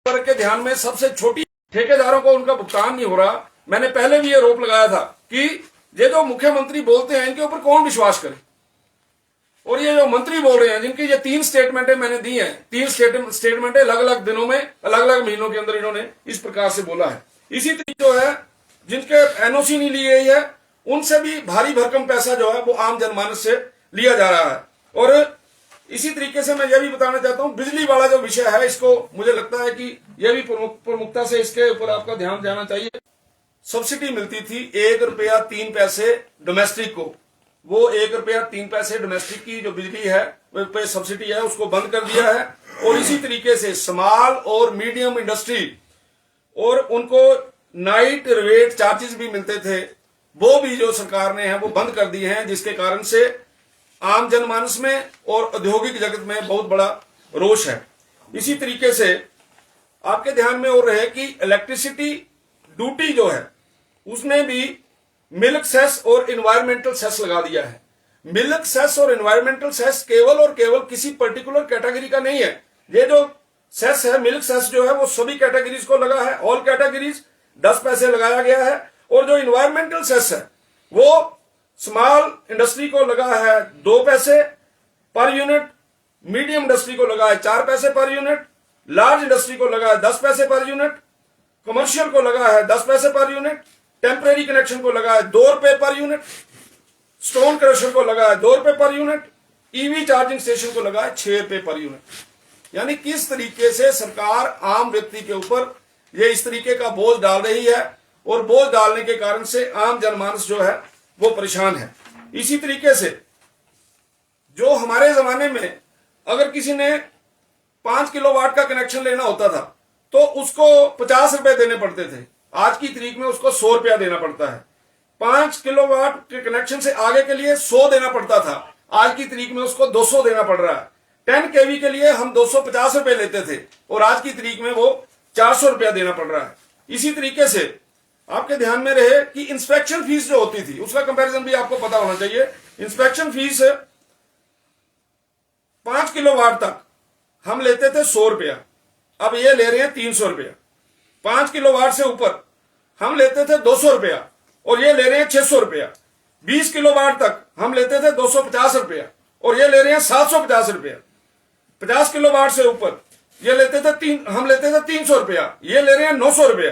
वर्ग के ध्यान में सबसे छोटी ठेकेदारों को उनका भुगतान नहीं हो रहा। मैंने पहले भी ये रोप लगाया था कि ये जो मुख्यमंत्री बोलते हैं इनके ऊपर कौन विश्वास करे। और ये जो मंत्री बोल रहे हैं जिनकी ये 3 स्टेटमेंटें मैंने दी हैं, 3 स्टेटमेंटें अलग अलग दिनों में अलग अलग महीनों के अंदर इन्होंने इस प्रकार से बोला है। इसी तरीके जो है जिनके एनओसी नहीं ली गई है उनसे भी भारी भरकम पैसा जो है वो आम जनमानस से लिया जा रहा है। और इसी तरीके से मैं यह भी बताना चाहता हूं, बिजली वाला जो विषय है इसको मुझे लगता है कि यह भी प्रमुखता से इसके ऊपर आपका ध्यान जाना चाहिए। सब्सिडी मिलती थी 1 रुपया 3 पैसे डोमेस्टिक को, वो 1 रुपया 3 पैसे डोमेस्टिक की जो बिजली है पे सब्सिडी है उसको बंद कर दिया है। और इसी तरीके से स्मॉल और मीडियम इंडस्ट्री और उनको नाइट रेट चार्जेस भी मिलते थे, वो भी जो सरकार ने है वो बंद कर दिए हैं, जिसके कारण से आम जनमानस में और औद्योगिक जगत में बहुत बड़ा रोष है। इसी तरीके से आपके ध्यान में और रहे कि इलेक्ट्रिसिटी ड्यूटी जो है उसमें भी मिल्क सेस और एनवायरमेंटल सेस लगा दिया है। मिल्क सेस और एनवायरमेंटल सेस केवल और केवल किसी पर्टिकुलर कैटेगरी का नहीं है। ये जो सेस है, मिल्क सेस जो है वो सभी कैटेगरीज को लगा है, ऑल कैटेगरीज 10 पैसे लगाया गया है। और जो एनवायरमेंटल सेस है वो स्मॉल इंडस्ट्री को लगा है 2 पैसे पर यूनिट, मीडियम इंडस्ट्री को लगा है 4 पैसे पर यूनिट, लार्ज इंडस्ट्री को लगा है 10 पैसे पर यूनिट, कमर्शियल को लगा है 10 पैसे पर यूनिट, टेम्परेरी कनेक्शन को लगा है 2 रुपए पर यूनिट, स्टोन क्रशर को लगा है 2 रुपए per unit, EV charging station को लगा है 6 रुपए पर यूनिट। यानी किस तरीके से सरकार आम व्यक्ति के ऊपर ये इस तरीके का बोझ डाल रही है और बोझ डालने के कारण से आम जनमानस जो है वो परेशान है। इसी तरीके से जो हमारे जमाने में अगर किसी ने 5 किलोवाट का कनेक्शन लेना होता था तो उसको 50 रुपए देने पड़ते थे, आज की तारीख में उसको 100 रुपया देना पड़ता है। 5 किलोवाट के कनेक्शन से आगे के लिए 100 देना पड़ता था, आज की तारीख में उसको 200 देना पड़ रहा है। 10 केवी के लिए हम 250 रुपए लेते थे और आज की तारीख में वो 400 रुपया देना पड़ रहा है। इसी तरीके से आपके ध्यान में रहे कि इंस्पेक्शन फीस जो होती थी उसका कंपैरिजन भी आपको पता होना चाहिए। इंस्पेक्शन फीस 5 किलोवाट तक हम लेते थे 100 रुपया, अब ये ले रहे हैं 300 रुपया। 5 किलोवाट से ऊपर हम लेते थे 200 रुपया और ये ले रहे हैं 600 रुपया। 20 किलोवाट तक हम लेते थे 250 रुपया और ये ले रहे हैं 750 रुपया। 50 किलोवाट से ऊपर ये हम लेते थे 300 रुपया, ये ले रहे हैं 900 रुपया।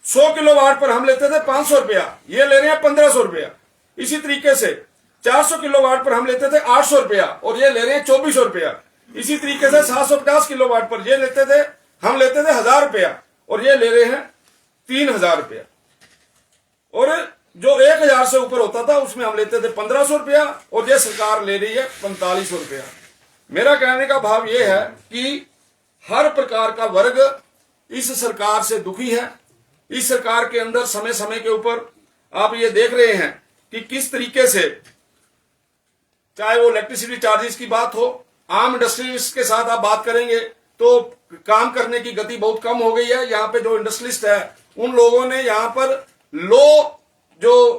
100 किलोवाट पर हम लेते थे 500 रुपया, ये ले रहे हैं 1500 रुपया। इसी तरीके से 400 किलोवाट पर हम लेते थे 800 रुपया और ये ले रहे हैं 2400 रुपया। इसी तरीके से 750 किलोवाट पर हम लेते थे 1000 रुपया और ये ले रहे हैं 3000 रुपया। और जो 1000 से ऊपर होता था उसमें हम लेते थे 1500 रुपया और ये सरकार ले रही है 4500 रुपया। मेरा कहने का भाव यह है कि हर प्रकार का वर्ग इस सरकार से दुखी है। इस सरकार के अंदर समय समय के ऊपर आप ये देख रहे हैं कि किस तरीके से चाहे वो इलेक्ट्रिसिटी चार्जेस की बात हो, आम इंडस्ट्रीज के साथ आप बात करेंगे तो काम करने की गति बहुत कम हो गई है। यहाँ पे जो इंडस्ट्रियलिस्ट है उन लोगों ने यहाँ पर लो जो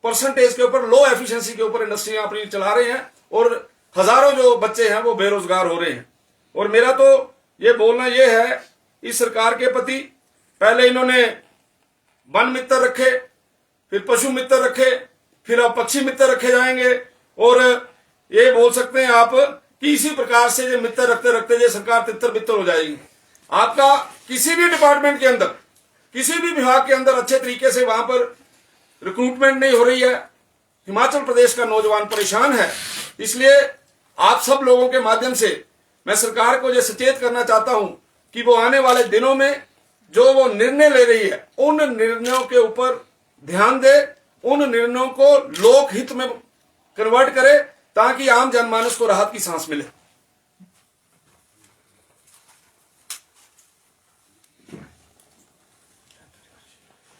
परसेंटेज के ऊपर, लो एफिशिएंसी के ऊपर इंडस्ट्री अपनी चला रहे हैं और हजारों जो बच्चे हैं वो बेरोजगार हो रहे हैं। और मेरा तो ये बोलना ये है इस सरकार के प्रति, पहले इन्होंने वन मित्र रखे, फिर पशु मित्र रखे, फिर अब पक्षी मित्र रखे जाएंगे और ये बोल सकते हैं आप कि इसी प्रकार से ये मित्र रखते रखते ये सरकार तितर बितर हो जाएगी। आपका किसी भी डिपार्टमेंट के अंदर, किसी भी विभाग के अंदर अच्छे तरीके से वहां पर रिक्रूटमेंट नहीं हो रही है। हिमाचल प्रदेश का नौजवान परेशान है। इसलिए आप सब लोगों के माध्यम से मैं सरकार को ये सचेत करना चाहता हूं कि वो आने वाले दिनों में जो वो निर्णय ले रही है उन निर्णयों के ऊपर ध्यान दे, उन निर्णयों को लोक हित में कन्वर्ट करे ताकि आम जनमानस को राहत की सांस मिले।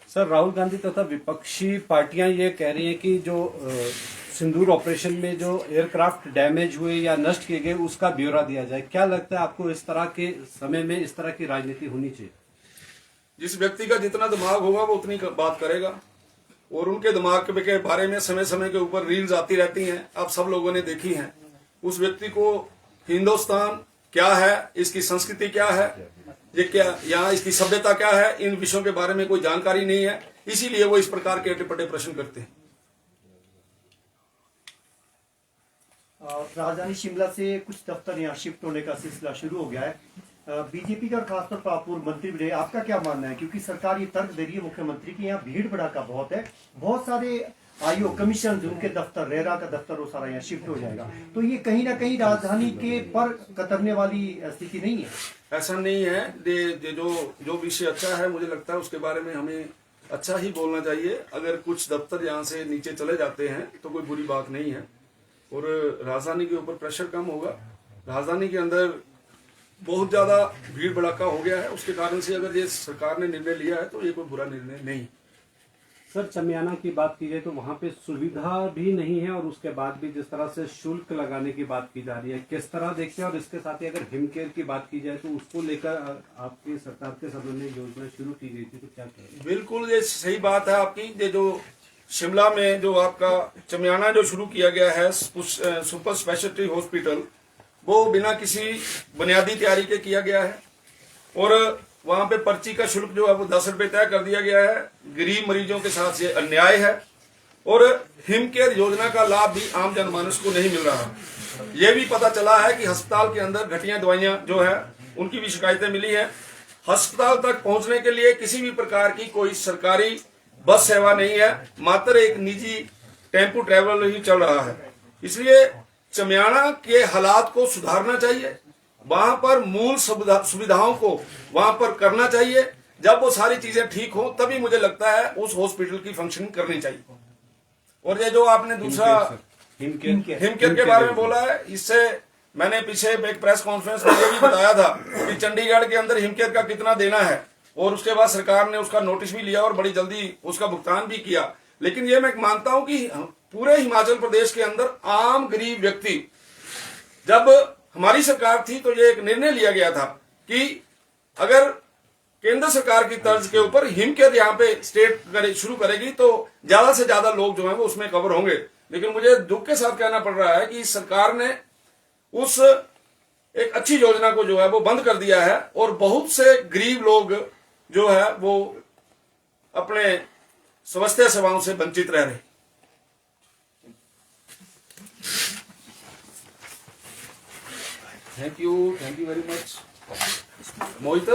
सर, राहुल गांधी तथा विपक्षी पार्टियां ये कह रही हैं कि जो सिंदूर ऑपरेशन में जो एयरक्राफ्ट डैमेज हुए या नष्ट किए गए उसका ब्यौरा दिया जाए। क्या लगता है आपको इस तरह के समय में इस तरह की राजनीति होनी चाहिए? जिस व्यक्ति का जितना दिमाग होगा वो उतनी बात करेगा और उनके दिमाग के बारे में समय समय के ऊपर रील्स आती रहती हैं, आप सब लोगों ने देखी हैं। उस व्यक्ति को हिंदुस्तान क्या है, इसकी संस्कृति क्या है, ये क्या यहाँ इसकी सभ्यता क्या है, इन विषयों के बारे में कोई जानकारी नहीं है, इसीलिए वो इस प्रकार के अटपटे प्रश्न करते हैं। राजधानी शिमला से कुछ दफ्तर यहाँ शिफ्ट होने का सिलसिला शुरू हो गया है। बीजेपी का और खासतौर पर आप पूर्व मंत्री भी रहे, आपका क्या मानना है? क्योंकि सरकार ये तर्क दे रही है मुख्यमंत्री की यहाँ भीड़ भड़ाका बहुत है, बहुत सारे आयोग कमीशन उनके दफ्तर, रेरा का दफ्तर वो सारा यहाँ शिफ्ट हो जाएगा, तो ये कहीं ना कहीं राजधानी के पर कतरने वाली स्थिति नहीं है? ऐसा नहीं है। जो विषय अच्छा है, मुझे लगता है उसके बारे में हमें अच्छा ही बोलना चाहिए। अगर कुछ दफ्तर यहाँ से नीचे चले जाते हैं तो कोई बुरी बात नहीं है, और राजधानी के ऊपर प्रेशर कम होगा। राजधानी के अंदर बहुत ज्यादा भीड़ भड़ाका हो गया है, उसके कारण से अगर ये सरकार ने निर्णय लिया है तो ये कोई बुरा निर्णय नहीं। सर, चमियाना की बात की जाए तो वहाँ पे सुविधा भी नहीं है, और उसके बाद भी जिस तरह से शुल्क लगाने की बात की जा रही है, किस तरह देखते हैं? और इसके साथ ही अगर हिमकेयर की बात की जाए तो उसको लेकर आपकी सरकार के समय में योजना शुरू की गई थी, तो क्या कहें? बिल्कुल ये सही बात है आपकी। ये जो शिमला में जो आपका चमियाना जो शुरू किया गया है सुपर स्पेशलिटी हॉस्पिटल, वो बिना किसी बुनियादी तैयारी के किया गया है, और वहां पे पर्ची का शुल्क जो है वो 10 रुपए तय कर दिया गया है। गरीब मरीजों के साथ ये अन्याय है, और हिमकेयर योजना का लाभ भी आम जनमानस को नहीं मिल रहा। ये भी पता चला है कि अस्पताल के अंदर घटिया दवाइयां जो है उनकी भी शिकायतें मिली है। अस्पताल तक पहुंचने के लिए किसी भी प्रकार की कोई सरकारी बस सेवा नहीं है, मात्र एक निजी टेम्पो ट्रैवल ही चल रहा है। इसलिए चमियाना के हालात को सुधारना चाहिए, वहां पर मूल सुविधाओं को वहां पर करना चाहिए। जब वो सारी चीजें ठीक हो तभी मुझे लगता है उस हॉस्पिटल की फंक्शनिंग करनी चाहिए। और ये जो आपने दूसरा हिमकेयर के बारे में बोला है, इससे मैंने पीछे एक प्रेस कॉन्फ्रेंस में ये भी बताया था कि चंडीगढ़ के अंदर हिमकेयर का कितना देना है, और उसके बाद सरकार ने उसका नोटिस भी लिया और बड़ी जल्दी उसका भुगतान भी किया। लेकिन ये मैं मानता हूं कि पूरे हिमाचल प्रदेश के अंदर आम गरीब व्यक्ति, जब हमारी सरकार थी तो ये एक निर्णय लिया गया था कि अगर केंद्र सरकार की तर्ज के ऊपर हिमकेयर यहाँ पे स्टेट शुरू करेगी तो ज्यादा से ज्यादा लोग जो है वो उसमें कवर होंगे। लेकिन मुझे दुख के साथ कहना पड़ रहा है कि सरकार ने उस एक अच्छी योजना को जो है वो बंद कर दिया है, और बहुत से गरीब लोग जो है वो अपने स्वास्थ्य सेवाओं से वंचित रह रहे। Thank you very much Mohit.